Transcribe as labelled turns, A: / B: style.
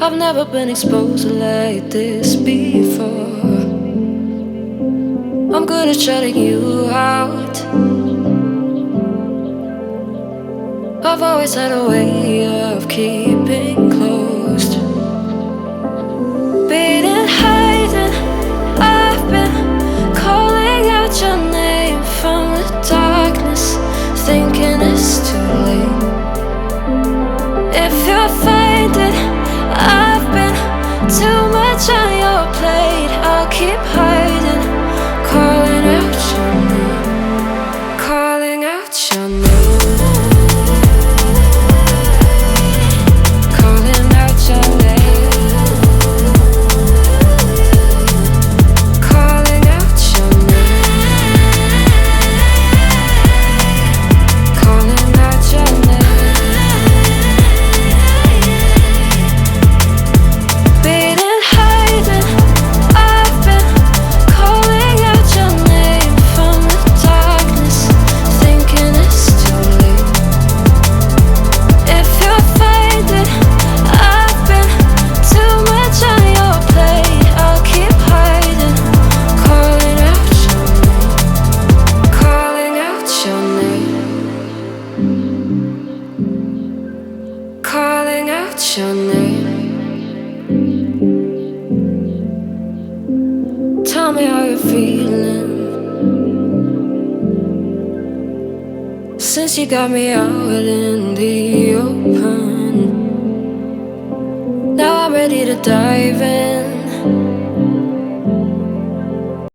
A: I've never been exposed like this before. I'm good at shutting you out. I've always had a way of keeping closed. Beating, hiding, I've been calling out your name from the darkness, thinking it's too late. If you're finding I've been too much on your plate, I'll keep hiding, calling out your name, calling out your name, calling out your name, calling out your name, calling out your name. Beating, hiding, I've been calling out your name from the darkness, thinking it's too late. If you're finding I've been too much on your plate, I'll keep hiding, calling out your name, calling out your name, calling out your name. Tell me how you're feeling since you got me out in the open. Now I'm ready to dive in.